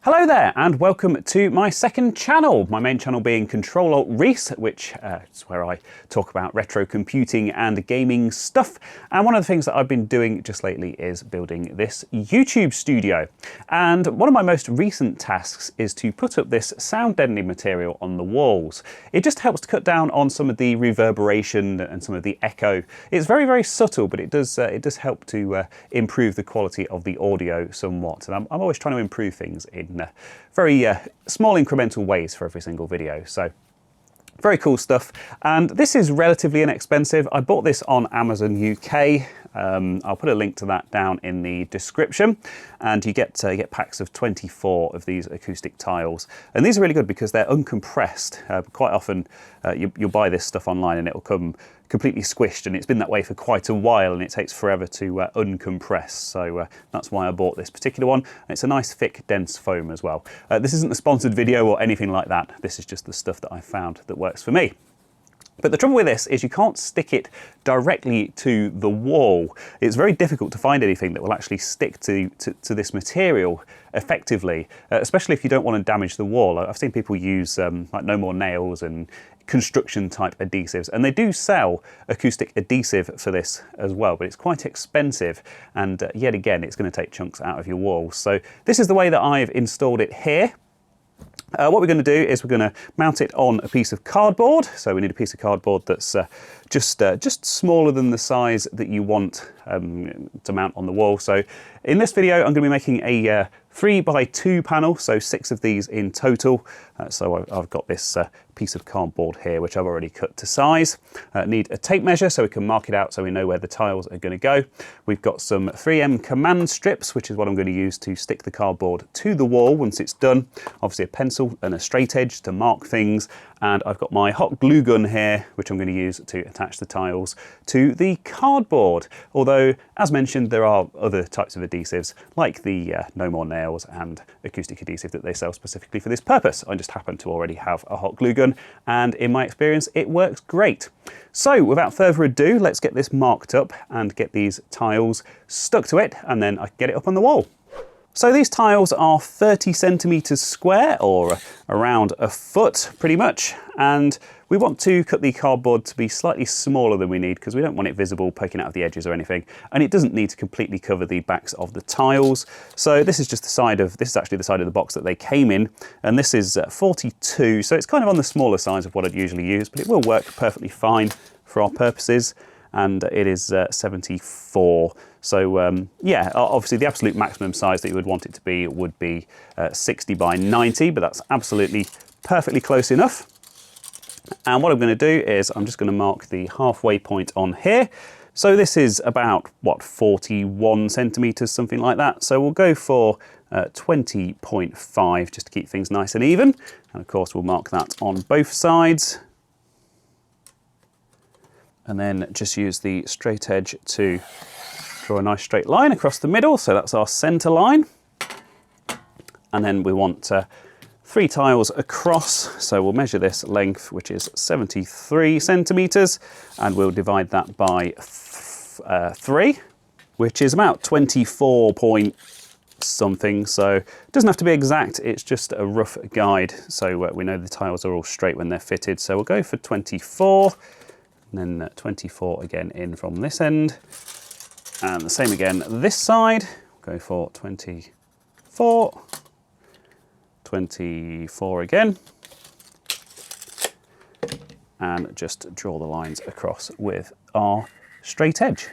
Hello there and welcome to my second channel, my main channel being Control-Alt-Reese, which is where I talk about retro computing and gaming stuff. And one of the things that I've been doing just lately is building this YouTube studio. And one of my most recent tasks is to put up this sound deadening material on the walls. It just helps to cut down on some of the reverberation and some of the echo. It's very, very subtle, but it does help to improve the quality of the audio somewhat. And I'm always trying to improve things in very small incremental ways for every single video. So very cool stuff. And this is relatively inexpensive. I bought this on Amazon UK. I'll put a link to that down in the description. And you get packs of 24 of these acoustic tiles. And these are really good because they're uncompressed. Quite often you'll buy this stuff online and it'll come completely squished, and it's been that way for quite a while and it takes forever to uncompress. So that's why I bought this particular one. And it's a nice thick dense foam as well. This isn't a sponsored video or anything like that. This is just the stuff that I found that works for me. But the trouble with this is you can't stick it directly to the wall. It's very difficult to find anything that will actually stick to this material effectively, especially if you don't want to damage the wall. I've seen people use like No More Nails and construction type adhesives, and they do sell acoustic adhesive for this as well, but it's quite expensive, and yet again it's going to take chunks out of your walls. So this is the way that I've installed it here. What we're going to do is we're going to mount it on a piece of cardboard. So we need a piece of cardboard that's just smaller than the size that you want to mount on the wall. So in this video, I'm going to be making a 3x2 panel, so 6 of these in total. So I've got this piece of cardboard here, which I've already cut to size. Need a tape measure so we can mark it out so we know where the tiles are going to go. We've got some 3M command strips, which is what I'm going to use to stick the cardboard to the wall once it's done. Obviously a pencil and a straight edge to mark things. And I've got my hot glue gun here, which I'm going to use to attach the tiles to the cardboard. Although, as mentioned, there are other types of adhesives, like the No More Nails and acoustic adhesive that they sell specifically for this purpose. I just happen to already have a hot glue gun, and in my experience, it works great. So, without further ado, let's get this marked up and get these tiles stuck to it, and then I can get it up on the wall. So these tiles are 30 centimeters square, or around a foot pretty much, and we want to cut the cardboard to be slightly smaller than we need because we don't want it visible poking out of the edges or anything, and it doesn't need to completely cover the backs of the tiles. So this is just the side of, this is actually the side of the box that they came in, and this is 42, so it's kind of on the smaller size of what I'd usually use, but it will work perfectly fine for our purposes. And it is 74. So yeah, obviously the absolute maximum size that you would want it to be would be 60 by 90, but that's absolutely perfectly close enough. And what I'm going to do is I'm just going to mark the halfway point on here. So this is about, what, 41 centimeters, something like that. So we'll go for 20.5 just to keep things nice and even. And of course we'll mark that on both sides. And then just use the straight edge to draw a nice straight line across the middle. So that's our center line. And then we want 3 tiles across. So we'll measure this length, which is 73 centimeters, and we'll divide that by 3, which is about 24 point something. So it doesn't have to be exact. It's just a rough guide. So we know the tiles are all straight when they're fitted. So we'll go for 24. And then 24 again in from this end, and the same again this side. Go for 24, 24 again, and just draw the lines across with our straight edge.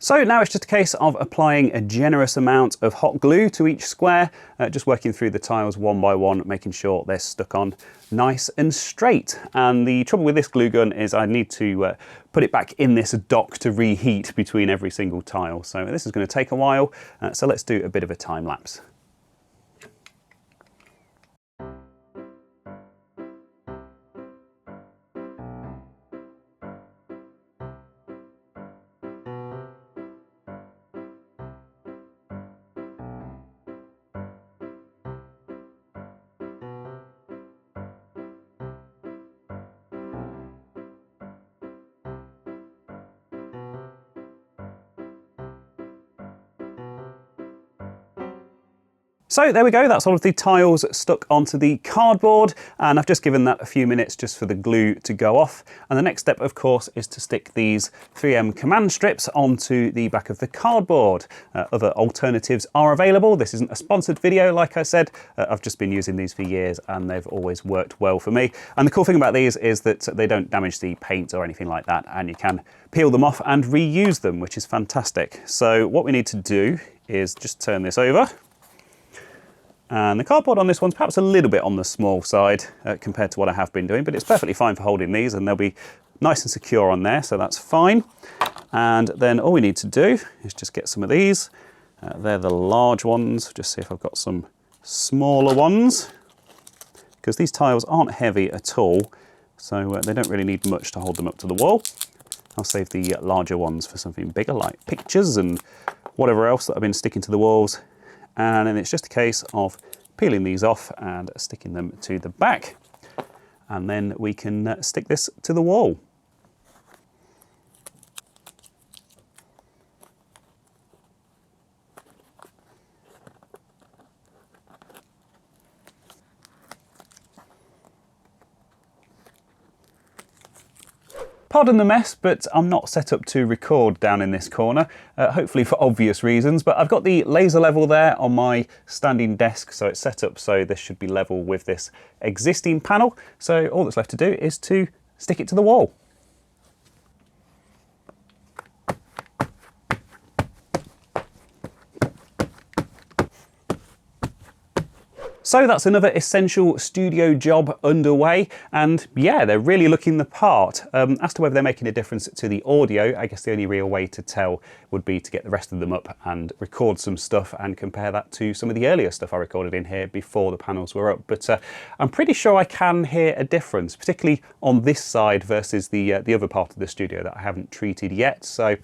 So now it's just a case of applying a generous amount of hot glue to each square, just working through the tiles one by one, making sure they're stuck on nice and straight. And the trouble with this glue gun is I need to put it back in this dock to reheat between every single tile. So this is going to take a while, so let's do a bit of a time lapse. So there we go, that's all of the tiles stuck onto the cardboard, and I've just given that a few minutes just for the glue to go off. And the next step, of course, is to stick these 3M command strips onto the back of the cardboard. Other alternatives are available. This isn't a sponsored video, like I said. I've just been using these for years and they've always worked well for me. And the cool thing about these is that they don't damage the paint or anything like that, and you can peel them off and reuse them, which is fantastic. So what we need to do is just turn this over. And the cardboard on this one's perhaps a little bit on the small side compared to what I have been doing, but it's perfectly fine for holding these and they'll be nice and secure on there, so that's fine. And then all we need to do is just get some of these. They're the large ones. Just see if I've got some smaller ones, because these tiles aren't heavy at all, so they don't really need much to hold them up to the wall. I'll save the larger ones for something bigger, like pictures and whatever else that I've been sticking to the walls. And then it's just a case of peeling these off and sticking them to the back. And then we can stick this to the wall. Pardon the mess, but I'm not set up to record down in this corner, hopefully for obvious reasons, but I've got the laser level there on my standing desk, so it's set up so this should be level with this existing panel. So all that's left to do is to stick it to the wall. So that's another essential studio job underway, and yeah, they're really looking the part. As to whether they're making a difference to the audio, I guess the only real way to tell would be to get the rest of them up and record some stuff and compare that to some of the earlier stuff I recorded in here before the panels were up. But I'm pretty sure I can hear a difference, particularly on this side versus the other part of the studio that I haven't treated yet. So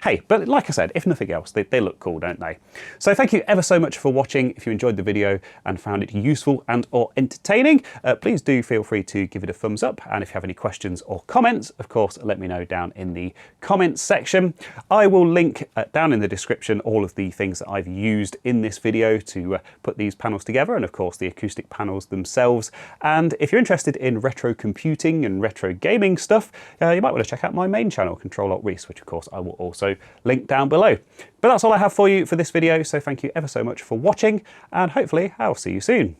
hey, but like I said, if nothing else, they look cool, don't they? So thank you ever so much for watching. If you enjoyed the video and found it useful and or entertaining, please do feel free to give it a thumbs up. And if you have any questions or comments, of course, let me know down in the comments section. I will link down in the description all of the things that I've used in this video to put these panels together, and of course the acoustic panels themselves. And if you're interested in retro computing and retro gaming stuff, you might want to check out my main channel, Control-Alt-Reese, which of course I will also link down below. But that's all I have for you for this video, so thank you ever so much for watching, and hopefully I'll see you soon.